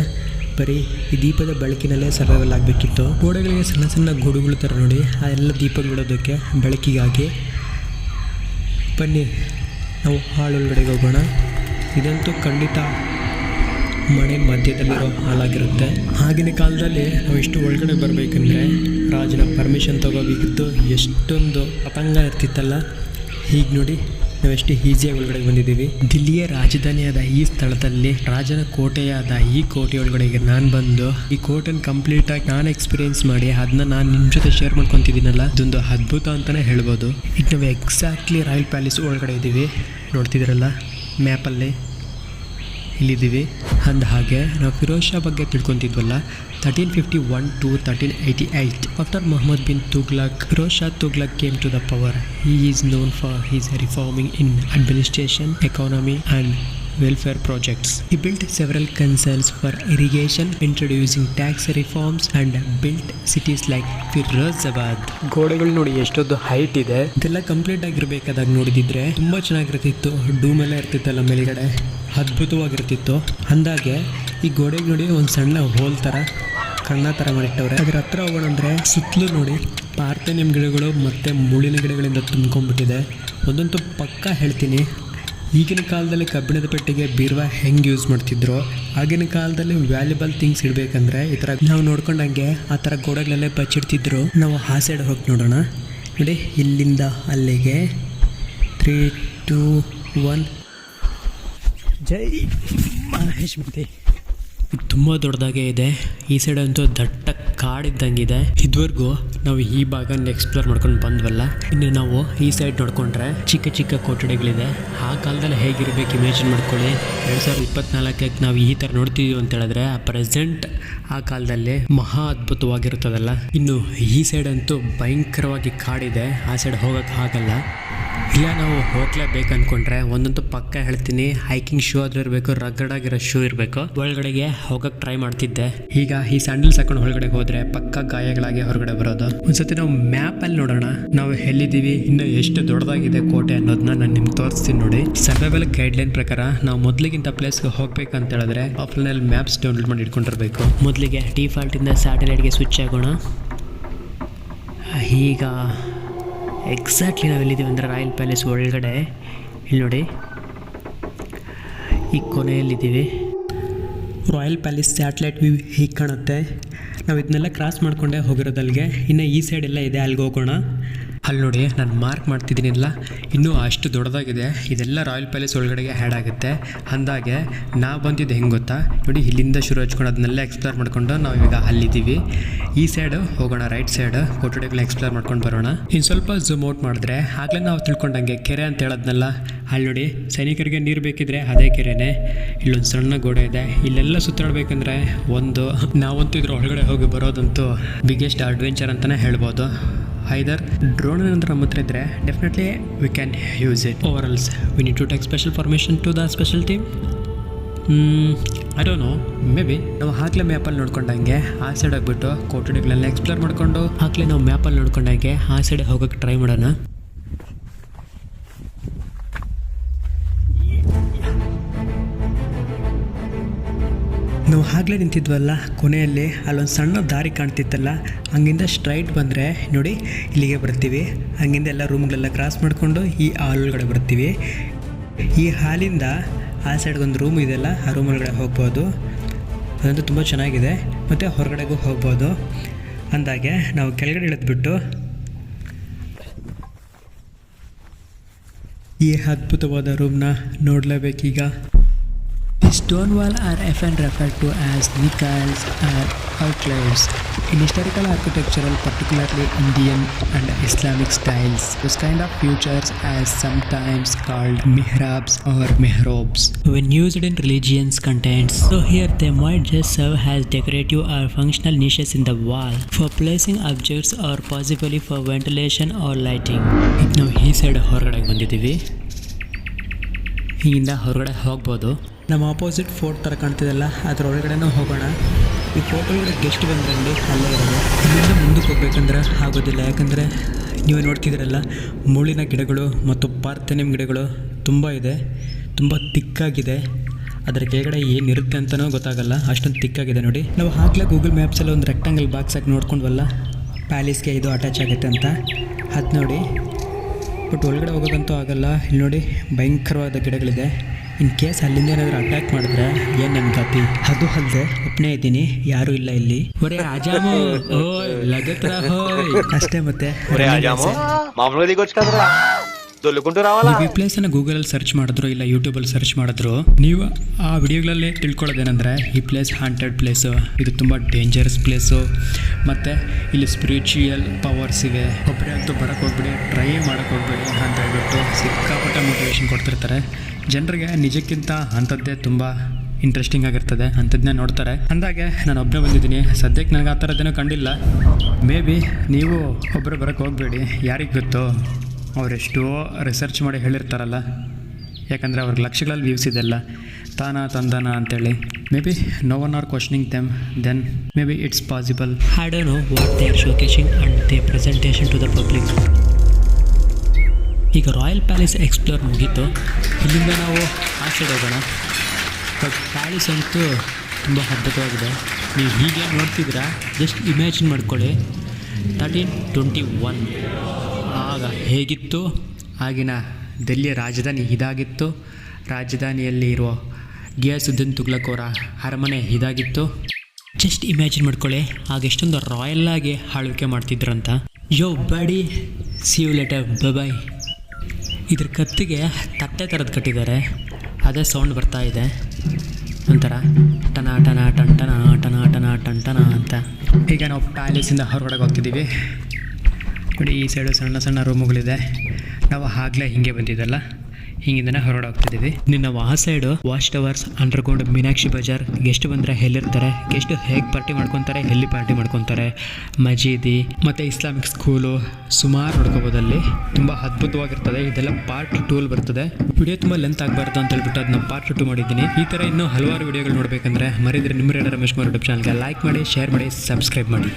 ಬರೀ ಈ ದೀಪದ ಬೆಳಕಿನಲ್ಲೇ ಸರ್ವೈವಲ್ ಆಗಬೇಕಿತ್ತು. ಗೋಡೆಗಳಿಗೆ ಸಣ್ಣ ಸಣ್ಣ ಗೂಡುಗಳು ಥರ ನೋಡಿ ಆ ಎಲ್ಲ ದೀಪಗಳಿಡೋದಕ್ಕೆ ಬೆಳಕಿಗಾಗಿ. ಬನ್ನಿ ನಾವು ಹಾಳೊಳಗಡೆಗೆ ಹೋಗೋಣ. ಇದಂತೂ ಖಂಡಿತ ಮನೆ ಮಧ್ಯದಲ್ಲಿರೋ ಹಾಲಾಗಿರುತ್ತೆ. ಆಗಿನ ಕಾಲದಲ್ಲಿ ನಾವು ಇಷ್ಟು ಒಳಗಡೆ ಬರಬೇಕಂದ್ರೆ ರಾಜನ ಪರ್ಮಿಷನ್ ತಗೋಬೇಕಿತ್ತು. ಎಷ್ಟೊಂದು ಪತಂಗ ಇರ್ತಿತ್ತಲ್ಲ. ಈಗ ನೋಡಿ ನಾವೆಷ್ಟು ಈಸಿಯಾಗಿ ಒಳಗಡೆ ಬಂದಿದ್ದೀವಿ. ದಿಲ್ಲಿಯ ರಾಜಧಾನಿಯಾದ ಈ ಸ್ಥಳದಲ್ಲಿ ರಾಜನ ಕೋಟೆಯಾದ ಈ ಕೋಟೆ ಒಳಗಡೆಗೆ ನಾನು ಬಂದು ಈ ಕೋಟೆನ ಕಂಪ್ಲೀಟಾಗಿ ನಾನು ಎಕ್ಸ್ಪೀರಿಯೆನ್ಸ್ ಮಾಡಿ ಅದನ್ನ ನಾನು ನಿಮ್ಮ ಜೊತೆ ಶೇರ್ ಮಾಡ್ಕೊತಿದ್ದೀನಲ್ಲ, ಇದೊಂದು ಅದ್ಭುತ ಅಂತಲೇ ಹೇಳ್ಬೋದು. ಈಗ ನಾವು ಎಕ್ಸಾಕ್ಟ್ಲಿ ರಾಯಲ್ ಪ್ಯಾಲೇಸ್ ಒಳಗಡೆ ಇದ್ದೀವಿ. ನೋಡ್ತಿದ್ದೀರಲ್ಲ ಮ್ಯಾಪಲ್ಲಿ ಇಲ್ಲಿದ್ದೀವಿ. ಅಂದ ಹಾಗೆ ನಾವು ಫಿರೋಜ್ ಶಾ ಬಗ್ಗೆ ತಿಳ್ಕೊತಿದ್ವಲ್ಲ, 1351 to 1388. After Muhammad bin Tughlaq, Firoz Shah Tughlaq came to the power. He is known for his reforming in administration, economy and welfare projects. He built several canals for irrigation, introducing tax reforms and built cities like Firozabad. ಗೋಡೆಗಳು ನೋಡಿ ಎಷ್ಟೊಂದು height ಇದೆ. ಇದೆಲ್ಲ complete ಆಗಿರ್ಬೇಕಾದಾಗ ನೋಡಿದಿದ್ರೆ ತುಂಬಾ ಚೆನ್ನಾಗಿರ್ತಿತ್ತು. ಡೂಮ್ ಎಲ್ಲ ಇರ್ತಿತ್ತಲ್ಲ ಮೇಲ್ಗಡೆ, ಅದ್ಭುತವಾಗಿರ್ತಿತ್ತು. ಅಂದಾಗೆ ಈ ಗೋಡೆಗೆ ನೋಡಿ ಒಂದು ಸಣ್ಣ ಹೋಲ್ ಥರ ಕಣ್ಣ ಥರ ಮಾಡಿಟ್ಟವ್ರೆ. ಅದ್ರ ಹತ್ರ ಹೋಗೋಣ ಅಂದರೆ ಸುತ್ತಲೂ ನೋಡಿ ಪಾರ್ಥೇನಿಯಂ ಗಿಡಗಳು ಮತ್ತು ಮುಳ್ಳಿನ ಗಿಡಗಳಿಂದ ತುಂಬ್ಕೊಂಡ್ಬಿಟ್ಟಿದೆ. ಒಂದಂತೂ ಪಕ್ಕ ಹೇಳ್ತೀನಿ, ಈಗಿನ ಕಾಲದಲ್ಲಿ ಕಬ್ಬಿಣದ ಪೆಟ್ಟಿಗೆ ಬೀರ್ವಾ ಹೆಂಗೆ ಯೂಸ್ ಮಾಡ್ತಿದ್ರು, ಆಗಿನ ಕಾಲದಲ್ಲಿ ವ್ಯಾಲ್ಯುಬಲ್ ಥಿಂಗ್ಸ್ ಇಡಬೇಕಂದ್ರೆ ಈ ಥರ ನಾವು ನೋಡ್ಕೊಂಡಂಗೆ ಆ ಥರ ಗೋಡೆಗಳಲ್ಲೇ ಬಚ್ಚಿಡ್ತಿದ್ರು. ನಾವು ಆ ಸೈಡ್ ಹೋಗಿ ನೋಡೋಣ. ನೋಡಿ ಇಲ್ಲಿಂದ ಅಲ್ಲಿಗೆ 3, 2, 1. ಜೈ ಮಹೇಶ್ ಮತ್ತೆ ಇದು ತುಂಬ ದೊಡ್ಡದಾಗೇ ಇದೆ. ಈ ಸೈಡ್ ಅಂತೂ ದಟ್ಟ ಕಾಡಿದ್ದಂಗಿದೆ. ಇದುವರೆಗೂ ನಾವು ಈ ಭಾಗನ ಎಕ್ಸ್ಪ್ಲೋರ್ ಮಾಡ್ಕೊಂಡು ಬಂದ್ವಲ್ಲ. ಇನ್ನು ನಾವು ಈ ಸೈಡ್ ನೋಡ್ಕೊಂಡ್ರೆ ಚಿಕ್ಕ ಚಿಕ್ಕ ಕೊಠಡಿಗಳಿದೆ. ಆ ಕಾಲದಲ್ಲಿ ಹೇಗಿರ್ಬೇಕು ಇಮ್ಯಾಜಿನ್ ಮಾಡ್ಕೊಳ್ಳಿ. 2024ಕ್ಕೆ ನಾವು ಈ ಥರ ನೋಡ್ತಿದ್ದೀವಿ ಅಂತ ಹೇಳಿದ್ರೆ ಆ ಪ್ರೆಸೆಂಟ್ ಆ ಕಾಲದಲ್ಲಿ ಮಹಾ ಅದ್ಭುತವಾಗಿರ್ತದಲ್ಲ. ಇನ್ನು ಈ ಸೈಡ್ ಅಂತೂ ಭಯಂಕರವಾಗಿ ಕಾಡಿದೆ. ಆ ಸೈಡ್ ಹೋಗೋಕ್ಕೆ ಆಗಲ್ಲ. ಇಲ್ಲ ನಾವು ಹೋಗ್ಲೇಬೇಕು ಅಂದ್ಕೊಂಡ್ರೆ ಒಂದಂತೂ ಪಕ್ಕ ಹೇಳ್ತೀನಿ, ಹೈಕಿಂಗ್ ಶೂ ಆದರೂ ಇರಬೇಕು, ರಗಡಾಗಿರೋ ಶೂ ಇರಬೇಕು. ಒಳಗಡೆಗೆ ಹೋಗಕ್ಕೆ ಟ್ರೈ ಮಾಡ್ತಿದ್ದೆ. ಈಗ ಈ ಸ್ಯಾಂಡಲ್ಸ್ ಹಾಕೊಂಡು ಒಳಗಡೆ ಹೋದರೆ ಪಕ್ಕ ಗಾಯಗಳಾಗಿ ಹೊರಗಡೆ ಬರೋದು. ಒಂದ್ಸತಿ ನಾವು ಮ್ಯಾಪಲ್ಲಿ ನೋಡೋಣ ನಾವು ಎಲ್ಲಿದ್ದೀವಿ, ಇನ್ನು ಎಷ್ಟು ದೊಡ್ಡದಾಗಿದೆ ಕೋಟೆ ಅನ್ನೋದನ್ನ ನಾನು ನಿಮ್ಗೆ ತೋರಿಸ್ತೀನಿ ನೋಡಿ. ಸರ್ವೈವಲ್ ಗೈಡ್ಲೈನ್ ಪ್ರಕಾರ ನಾವು ಮೊದಲಿಗಿಂತ ಪ್ಲೇಸ್ಗೆ ಹೋಗ್ಬೇಕು ಅಂತ ಹೇಳಿದ್ರೆ ಆಫ್ಲೈನಲ್ಲಿ ಮ್ಯಾಪ್ಸ್ ಡೌನ್ಲೋಡ್ ಮಾಡಿ ಇಟ್ಕೊಂಡಿರ್ಬೇಕು. ಮೊದಲಿಗೆ ಡಿಫಾಲ್ಟಿಂದ ಸ್ಯಾಟಲೈಟ್ಗೆ ಸ್ವಿಚ್ ಆಗೋಣ. ಈಗ ಎಕ್ಸಾಕ್ಟ್ಲಿ ನಾವು ಎಲ್ಲಿದ್ದೀವಿ ಅಂದರೆ ರಾಯಲ್ ಪ್ಯಾಲೇಸ್ ಒಳಗಡೆ. ಇಲ್ಲಿ ನೋಡಿ ಈ ಕೊನೆಯಲ್ಲಿದ್ದೀವಿ. ರಾಯಲ್ ಪ್ಯಾಲೇಸ್ ಸ್ಯಾಟಲೈಟ್ ವ್ಯೂ ಹೀಗೆ ಕಾಣುತ್ತೆ. ನಾವು ಇದನ್ನೆಲ್ಲ ಕ್ರಾಸ್ ಮಾಡಿಕೊಂಡೇ ಹೋಗಿರೋದಲ್ಲಿಗೆ. ಇನ್ನು ಈ ಸೈಡ್ ಎಲ್ಲ ಇದೆ, ಅಲ್ಲಿಗೆ ಹೋಗೋಣ. ಅಲ್ಲಿ ನೋಡಿ ನಾನು ಮಾರ್ಕ್ ಮಾಡ್ತಿದ್ದೀನಿಲ್ಲ, ಇನ್ನೂ ಅಷ್ಟು ದೊಡ್ಡದಾಗಿದೆ. ಇದೆಲ್ಲ ರಾಯಲ್ ಪ್ಯಾಲೇಸ್ ಒಳಗಡೆಗೆ ಆ್ಯಡ್ ಆಗುತ್ತೆ. ಅಂದಾಗೆ ನಾವು ಬಂದಿದ್ದು ಹೆಂಗೆ ಗೊತ್ತಾ, ನೋಡಿ ಇಲ್ಲಿಂದ ಶುರು ಹಚ್ಕೊಂಡು ಅದನ್ನೆಲ್ಲ ಎಕ್ಸ್ಪ್ಲೋರ್ ಮಾಡಿಕೊಂಡು ನಾವು ಇವಾಗ ಅಲ್ಲಿದ್ದೀವಿ. ಈ ಸೈಡು ಹೋಗೋಣ, ರೈಟ್ ಸೈಡ್ ಕೊಠಡಿಗಳನ್ನ ಎಕ್ಸ್ಪ್ಲೋರ್ ಮಾಡ್ಕೊಂಡು ಬರೋಣ. ಇನ್ನು ಸ್ವಲ್ಪ ಝೂಮ್ ಔಟ್ ಮಾಡಿದ್ರೆ ಆಗಲೇ ನಾವು ತಿಳ್ಕೊಂಡಂಗೆ ಕೆರೆ ಅಂತ ಹೇಳೋದ್ನಲ್ಲ, ಅಲ್ಲಿ ನೋಡಿ ಸೈನಿಕರಿಗೆ ನೀರು ಬೇಕಿದ್ರೆ ಅದೇ ಕೆರೆನೇ. ಇಲ್ಲೊಂದು ಸಣ್ಣ ಗೋಡೆ ಇದೆ. ಇಲ್ಲೆಲ್ಲ ಸುತ್ತಾಡಬೇಕಂದ್ರೆ ನಾವಂತೂ ಇದ್ರ ಒಳಗಡೆ ಹೋಗಿ ಬರೋದಂತೂ ಬಿಗ್ಗೆಸ್ಟ್ ಅಡ್ವೆಂಚರ್ ಅಂತಲೇ ಹೇಳ್ಬೋದು. ಐದರ್ ಡ್ರೋನ್ ಏನಾದರೂ ನಮ್ಮ ಹತ್ರ ಇದ್ದರೆ definitely we can use it. Overall we need to take special permission to the special team. I don't know, maybe ನಾವು ಹಾಕ್ಲೇ ಮ್ಯಾಪಲ್ಲಿ ನೋಡ್ಕೊಂಡಂಗೆ ಆ ಸೈಡ್ ಹೋಗ್ಬಿಟ್ಟು ಕೋಟಡಿಗಳೆಲ್ಲ ಎಕ್ಸ್ಪ್ಲೋರ್ ಮಾಡಿಕೊಂಡು ಹಾಕ್ಲೇ ನಾವು ಮ್ಯಾಪಲ್ಲಿ ನೋಡ್ಕೊಂಡಂಗೆ ಆ ಸೈಡ್ ಹೋಗೋಕ್ಕೆ ಟ್ರೈ ಮಾಡೋಣ. ನಾವು ಆಗಲೇ ನಿಂತಿದ್ವಲ್ಲ ಕೊನೆಯಲ್ಲಿ, ಅಲ್ಲೊಂದು ಸಣ್ಣ ದಾರಿ ಕಾಣ್ತಿತ್ತಲ್ಲ, ಹಂಗಿಂದ ಸ್ಟ್ರೈಟ್ ಬಂದರೆ ನೋಡಿ ಇಲ್ಲಿಗೆ ಬರ್ತೀವಿ. ಹಂಗಿಂದ ಎಲ್ಲ ರೂಮ್ಗಳೆಲ್ಲ ಕ್ರಾಸ್ ಮಾಡಿಕೊಂಡು ಈ ಹಾಲ್ ಒಳಗಡೆ ಬರ್ತೀವಿ. ಈ ಹಾಲಿಂದ ಆ ಸೈಡ್ಗೊಂದು ರೂಮ್ ಇದೆಯಲ್ಲ, ಆ ರೂಮ್ ಒಳಗಡೆ ಹೋಗ್ಬೋದು. ಅದಂತೂ ತುಂಬ ಚೆನ್ನಾಗಿದೆ. ಮತ್ತು ಹೊರಗಡೆಗೂ ಹೋಗ್ಬೋದು. ಅಂದಾಗೆ ನಾವು ಕೆಳಗಡೆ ಇಳಿದ್ಬಿಟ್ಟು ಈ ಅದ್ಭುತವಾದ ರೂಮ್ನ ನೋಡಲೇಬೇಕೀಗ. The stone wall are often referred to as niches or enclaves. In historical architectural, particularly Indian and Islamic styles, this kind of features are sometimes called mihrabs or mihrabs when used in religious contexts. So here they might just serve as decorative or functional niches in the wall for placing objects or possibly for ventilation or lighting. ನಾವು ಈ side ಹೊರಗಡೆ ಬಂದಿದ್ದೀವಿ. ಇಲ್ಲಿಂದ ಹೊರಗಡೆ ಹೋಗ್ಬೋದು. ನಮ್ಮ opposite fort ಥರ ಕಾಣ್ತಿದೆಲ್ಲ, ಅದರ ಒಳಗಡೆನೂ ಹೋಗೋಣ. ಈ ಫೋರ್ಟ್ ಒಳಗಡೆ ಗೆಸ್ಟ್ ಬಂದ್ರಲ್ಲಿ ಅಲ್ಲೇ ಇರೋದು. ಇಲ್ಲಿಂದ ಮುಂದಕ್ಕೆ ಹೋಗ್ಬೇಕಂದ್ರೆ ಆಗೋದಿಲ್ಲ, ಯಾಕಂದರೆ ನೀವೇ ನೋಡ್ತಿದ್ದೀರಲ್ಲ ಮುಳ್ಳಿನ ಗಿಡಗಳು ಮತ್ತು ಪಾರ್ಥೇನಿಯಂ ಗಿಡಗಳು ತುಂಬ ಇದೆ, ತುಂಬ ತಿಕ್ಕಾಗಿದೆ. ಅದರ ಕೆಳಗಡೆ ಏನಿರುತ್ತೆ ಅಂತಲೂ ಗೊತ್ತಾಗಲ್ಲ, ಅಷ್ಟೊಂದು ತಿಕ್ಕಾಗಿದೆ ನೋಡಿ. ನಾವು ಆಗಲೇ ಗೂಗಲ್ ಮ್ಯಾಪ್ಸಲ್ಲಿ ಒಂದು ರೆಕ್ಟಾಂಗಲ್ ಬಾಕ್ಸ್ ಆಗಿ ನೋಡ್ಕೊಂಡ್ವಲ್ಲ, ಪ್ಯಾಲೇಸ್ಗೆ ಇದು ಅಟ್ಯಾಚ್ ಆಗುತ್ತೆ ಅಂತ, ಅದು ನೋಡಿ. ಬಟ್ ಒಳಗಡೆ ಹೋಗೋಕ್ಕಂತೂ ಆಗಲ್ಲ. ಇಲ್ಲಿ ನೋಡಿ ಭಯಂಕರವಾದ ಗಿಡಗಳಿದೆ. ಇನ್ ಕೇಸ್ ಅಲ್ಲಿಂದ ಏನಾದರೂ ಅಟ್ಯಾಕ್ ಮಾಡಿದ್ರೆ ಏನು ನನ್ನ ಗತಿ. ಅದು ಅಲ್ಲದೆ ಒಬ್ಬನೇ ಇದ್ದೀನಿ, ಯಾರೂ ಇಲ್ಲ ಇಲ್ಲಿ. ಒರೇ ಆಜಾಮು ಓಯ್ ಲಗತ್ರ ಹೋಯ್ ಅಷ್ಟೇ. ಮತ್ತೆ ಈ ಪ್ಲೇಸನ್ನು ಗೂಗಲಲ್ಲಿ ಸರ್ಚ್ ಮಾಡಿದ್ರು ಇಲ್ಲ ಯೂಟ್ಯೂಬಲ್ಲಿ ಸರ್ಚ್ ಮಾಡಿದ್ರು, ನೀವು ಆ ವಿಡಿಯೋಗಳಲ್ಲಿ ತಿಳ್ಕೊಳ್ಳೋದೇನೆಂದರೆ ಈ ಪ್ಲೇಸ್ ಹಾಂಟೆಡ್ ಪ್ಲೇಸು, ಇದು ತುಂಬ ಡೇಂಜರಸ್ ಪ್ಲೇಸು, ಮತ್ತು ಇಲ್ಲಿ ಸ್ಪಿರಿಚುವಲ್ ಪವರ್ಸ್ ಇವೆ, ಒಬ್ಬರೇ ಅಂತೂ ಬರೋಕ್ಕೆ ಹೋಗ್ಬೇಡಿ, ಟ್ರೈ ಮಾಡೋಕ್ಕೆ ಹೋಗ್ಬೇಡಿ ಅಂತ ಹೇಳ್ಬಿಟ್ಟು ಸಿಕ್ಕಾಪಟ್ಟೆ ಮೋಟಿವೇಶನ್ ಕೊಡ್ತಿರ್ತಾರೆ ಜನರಿಗೆ. ನಿಜಕ್ಕಿಂತ ಅಂಥದ್ದೇ ತುಂಬ ಇಂಟ್ರೆಸ್ಟಿಂಗ್ ಆಗಿರ್ತದೆ, ಅಂಥದ್ದನ್ನೇ ನೋಡ್ತಾರೆ. ಅಂದಾಗೆ ನಾನು ಒಬ್ಬನೇ ಬಂದಿದ್ದೀನಿ. ಸದ್ಯಕ್ಕೆ ನನಗೆ ಆ ಥರದ್ದೇನೋ ಕಂಡಿಲ್ಲ. ಮೇ ಬಿ ನೀವು ಒಬ್ಬರು ಬರೋಕ್ಕೆ ಹೋಗಬೇಡಿ, ಯಾರಿಗೆ ಗೊತ್ತು ಅವರೆಷ್ಟೋ ರಿಸರ್ಚ್ ಮಾಡಿ ಹೇಳಿರ್ತಾರಲ್ಲ, ಯಾಕಂದರೆ ಅವ್ರಿಗೆ ಲಕ್ಷಗಳಲ್ಲಿ ವ್ಯೂಸ್ ಇದೆಲ್ಲ ತಾನ ತಂದಾನ ಅಂತೇಳಿ. Maybe no one are questioning them, then maybe it's possible. I don't know what they are showcasing and they presentation to the public. ಈಗ ರಾಯಲ್ ಪ್ಯಾಲೇಸ್ ಎಕ್ಸ್ಪ್ಲೋರ್ ಮುಗೀತು, ಇಲ್ಲಿಂದ ನಾವು ಆ ಸೈಡ್ ಹೋಗೋಣ. ಬಟ್ ಪ್ಯಾಲೇಸ್ ಅಂತೂ ತುಂಬ ಅದ್ಭುತವಾಗಿದೆ. ನೀವು ಹೀಗೆ ನೋಡ್ತಿದ್ದೀರಾ, ಜಸ್ಟ್ ಇಮ್ಯಾಜಿನ್ ಮಾಡ್ಕೊಳ್ಳಿ 1321 ಆಗ ಹೇಗಿತ್ತು, ಆಗಿನ ದೆಹಲಿಯ ರಾಜಧಾನಿ ಇದಾಗಿತ್ತು, ರಾಜಧಾನಿಯಲ್ಲಿ ಇರುವ ಗಿಯಾಸುದ್ದೀನ್ ತುಘಲಕ್ ಅವರ ಅರಮನೆ ಇದಾಗಿತ್ತು. ಜಸ್ಟ್ ಇಮ್ಯಾಜಿನ್ ಮಾಡ್ಕೊಳ್ಳಿ, ಆಗ ಎಷ್ಟೊಂದು ರಾಯಲ್ಲಾಗಿ ಆಳ್ವಿಕೆ ಮಾಡ್ತಿದ್ರಂತ. ಯೋ ಬಾಡಿ ಸಿ ಯು ಲೇಟರ್, ಬಾಯ್. ಇದ್ರ ಕತ್ತಿಗೆ ತಟ್ಟೆ ಥರದ್ದು ಕಟ್ಟಿದ್ದಾರೆ, ಅದೇ ಸೌಂಡ್ ಬರ್ತಾ ಇದೆ ಒಂಥರ ಟನ ಟನ ಟಂಟನ ಟನ ಟನ ಟಂಟನ ಅಂತ. ಈಗ ನಾವು ಪ್ಯಾಲೇಸಿಂದ ಹೊರಗಡೆ ಹೋಗ್ತಿದ್ದೀವಿ ನೋಡಿ. ಈ ಸೈಡು ಸಣ್ಣ ಸಣ್ಣ ರೂಮುಗಳಿದೆ. ನಾವು ಆಗಲೇ ಹಿಂಗೆ ಬಂದಿದ್ದಲ್ಲ, ಹಿಂಗಿಂದನೇ ಹೊರಗಡೆ ಹೋಗ್ತಿದ್ದೀವಿ. ನಾವು ಆ side watch towers, underground, Meenakshi Bazaar, guest ಬಂದರೆ ಎಲ್ಲಿರ್ತಾರೆ, ಗೆಸ್ಟ್ ಹೇಗೆ ಪಾರ್ಟಿ ಮಾಡ್ಕೊತಾರೆ, ಎಲ್ಲಿ ಪಾರ್ಟಿ ಮಾಡ್ಕೊತಾರೆ, ಮಜೀದಿ ಮತ್ತು ಇಸ್ಲಾಮಿಕ್ ಸ್ಕೂಲು ಸುಮಾರು ನೋಡ್ಕೋಬೋದಲ್ಲಿ. ತುಂಬ ಅದ್ಭುತವಾಗಿರ್ತದೆ. ಇದೆಲ್ಲ ಪಾರ್ಟ್ 2 ಬರ್ತದೆ. ವಿಡಿಯೋ ತುಂಬ ಲೆಂತ್ ಆಗಬಾರ್ದು ಅಂತ ಹೇಳ್ಬಿಟ್ಟು ಅದನ್ನ ಪಾರ್ಟ್ 2 ಮಾಡಿದ್ದೀನಿ. ಈ ಥರ ಇನ್ನೂ ಹಲವಾರು ವಿಡಿಯೋಗಳು ನೋಡಬೇಕಂದ್ರೆ ಮರಿದ್ರೆ ನಿಮ್ಮ ರಮೇಶ್ ಕುಮಾರ್ ಯೂಟ್ಯೂಬ್ ಚಾನಲ್ಗೆ ಲೈಕ್ ಮಾಡಿ, ಶೇರ್ ಮಾಡಿ, ಸಬ್ಸ್ಕ್ರೈಬ್ ಮಾಡಿ.